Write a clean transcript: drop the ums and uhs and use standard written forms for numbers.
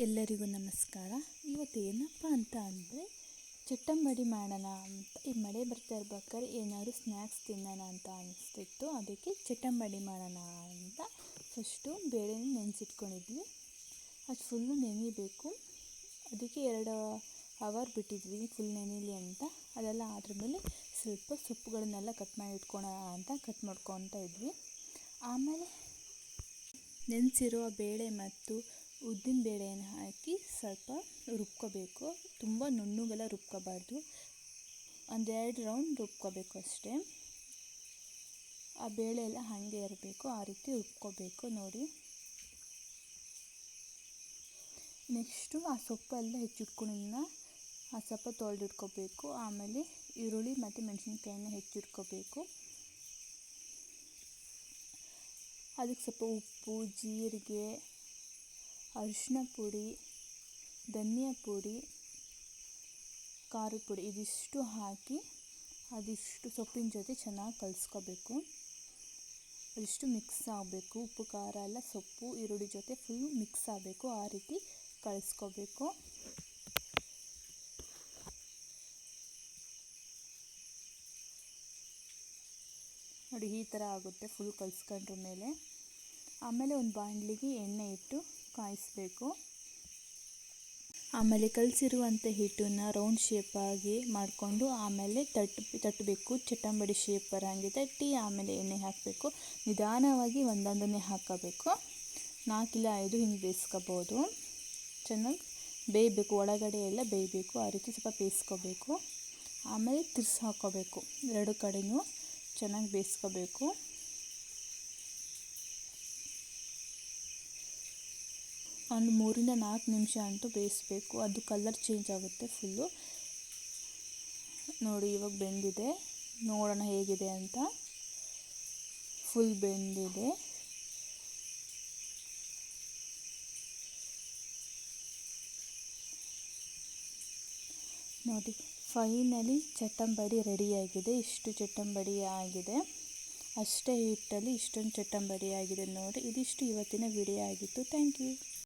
ಎಲ್ಲರಿಗೂ ನಮಸ್ಕಾರ. ಇವತ್ತು ಏನಪ್ಪ ಅಂತ ಅಂದರೆ ಚಟ್ಟಂಬಡಿ ಮಾಡೋಣ ಅಂತ. ಈ ಮಳೆ ಬರ್ತಾ ಇರ್ಬೇಕಾದ್ರೆ ಏನಾದರೂ ಸ್ನ್ಯಾಕ್ಸ್ ತಿನ್ನೋಣ ಅಂತ ಅನಿಸ್ತಿತ್ತು. ಅದಕ್ಕೆ ಚಟ್ಟಂಬಡಿ ಮಾಡೋಣ ಅಂತ ಫಸ್ಟು ಬೇಳೆನ ನೆನೆಸಿಟ್ಕೊಂಡಿದ್ವಿ. ಅದು ಫುಲ್ಲು ನೆನೆಯಬೇಕು. ಅದಕ್ಕೆ 2 ಅವರ್ ಬಿಟ್ಟಿದ್ವಿ ಫುಲ್ ನೆನೀಲಿ ಅಂತ. ಅದೆಲ್ಲ ಆದ್ರ ಮೇಲೆ ಸ್ವಲ್ಪ ಸೊಪ್ಪುಗಳನ್ನೆಲ್ಲ ಕಟ್ ಮಾಡಿ ಇಟ್ಕೊಳ್ಳೋಣ ಅಂತ ಕಟ್ ಮಾಡ್ಕೊತಾ ಇದ್ವಿ. ಆಮೇಲೆ ನೆನೆಸಿರೋ ಬೇಳೆ ಮತ್ತು ಉದ್ದಿನ ಬೇಳೆಯನ್ನು ಹಾಕಿ ಸ್ವಲ್ಪ ರುಬ್ಕೋಬೇಕು. ತುಂಬ ನುಣ್ಣಗೆಲ್ಲ ರುಬ್ಕೋಬಾರ್ದು, 1-2 ರೌಂಡ್ ರುಬ್ಕೋಬೇಕು ಅಷ್ಟೇ. ಆ ಬೇಳೆ ಎಲ್ಲ ಹಾಗೆ ಇರಬೇಕು, ಆ ರೀತಿ ರುಬ್ಕೋಬೇಕು ನೋಡಿ. ನೆಕ್ಸ್ಟು ಆ ಸೊಪ್ಪೆಲ್ಲ ಹೆಚ್ಚಿಟ್ಕೊಂಡಿದ್ದನ್ನ ಆ ಸ್ವಲ್ಪ ತೊಳೆದಿಟ್ಕೋಬೇಕು. ಆಮೇಲೆ ಈರುಳ್ಳಿ ಮತ್ತು ಮೆಣಸಿನ್ಕಾಯಿನ ಹೆಚ್ಚಿಟ್ಕೋಬೇಕು. ಅದಕ್ಕೆ ಸ್ವಲ್ಪ ಉಪ್ಪು, ಜೀರಿಗೆ, ಅರಿಶಿನ ಪುಡಿ, ಧನಿಯಾ ಪುಡಿ, ಖಾರದ ಪುಡಿ ಇದಿಷ್ಟು ಹಾಕಿ ಅದಿಷ್ಟು ಸೊಪ್ಪಿನ ಜೊತೆ ಚೆನ್ನಾಗಿ ಕಲಿಸ್ಕೋಬೇಕು. ಅದಿಷ್ಟು ಮಿಕ್ಸ್ ಆಗಬೇಕು. ಉಪ್ಪು ಖಾರ ಎಲ್ಲ ಸೊಪ್ಪು ಈರುಳ್ಳಿ ಜೊತೆ ಫುಲ್ಲು ಮಿಕ್ಸ್ ಆಗಬೇಕು, ಆ ರೀತಿ ಕಲಿಸ್ಕೋಬೇಕು. ನೋಡಿ ಈ ಥರ ಆಗುತ್ತೆ ಫುಲ್ ಕಲಿಸ್ಕೊಂಡ್ರ ಮೇಲೆ. ಆಮೇಲೆ ಒಂದು ಬಾಣಲಿಗೆ ಎಣ್ಣೆ ಇಟ್ಟು ಕಾಯಿಸಬೇಕು. ಆಮೇಲೆ ಕಲಸಿರುವಂಥ ಹಿಟ್ಟನ್ನು ರೌಂಡ್ ಶೇಪಾಗಿ ಮಾಡಿಕೊಂಡು ಆಮೇಲೆ ತಟ್ಟಬೇಕು. ಚಟ್ಟಂಬಡಿ ಶೇಪ್ ಬರೋಂಗೆ ತಟ್ಟಿ ಆಮೇಲೆ ಎಣ್ಣೆ ಹಾಕಬೇಕು. ನಿಧಾನವಾಗಿ ಒಂದೊಂದನ್ನೇ ಹಾಕೋಬೇಕು. 4 ಇಲ್ಲ 5 ಹಿಂಗೆ ಬೇಯಿಸ್ಕೋಬೋದು. ಚೆನ್ನಾಗಿ ಬೇಯಬೇಕು, ಒಳಗಡೆ ಎಲ್ಲ ಬೇಯಬೇಕು. ಆ ರೀತಿ ಸ್ವಲ್ಪ ಬೇಯಿಸ್ಕೋಬೇಕು. ಆಮೇಲೆ ತಿರ್ಸಿ ಹಾಕ್ಕೋಬೇಕು. 2 ಕಡೆಯೂ ಚೆನ್ನಾಗಿ ಬೇಯಿಸ್ಕೋಬೇಕು. ಒಂದು 3-4 ನಿಮಿಷ ಅಂತೂ ಬೇಯಿಸಬೇಕು. ಅದು ಕಲರ್ ಚೇಂಜ್ ಆಗುತ್ತೆ ಫುಲ್ಲು. ನೋಡಿ ಇವಾಗ ಬೆಂದಿದೆ, ನೋಡೋಣ ಹೇಗಿದೆ ಅಂತ. ಫುಲ್ ಬೆಂದಿದೆ. ನೋಡಿ ಫೈನಲಿ ಚಟ್ಟಂಬಡಿ ರೆಡಿಯಾಗಿದೆ. ಇಷ್ಟು ಚಟ್ಟಂಬಡಿ ಆಗಿದೆ. ಅಷ್ಟೇ ಹಿಟ್ಟಲ್ಲಿ ಇಷ್ಟೊಂದು ಚಟ್ಟಂಬಡಿ ಆಗಿದೆ ನೋಡಿ. ಇದಿಷ್ಟು ಇವತ್ತಿನ ವಿಡಿಯೋ ಆಗಿತ್ತು. Thank you.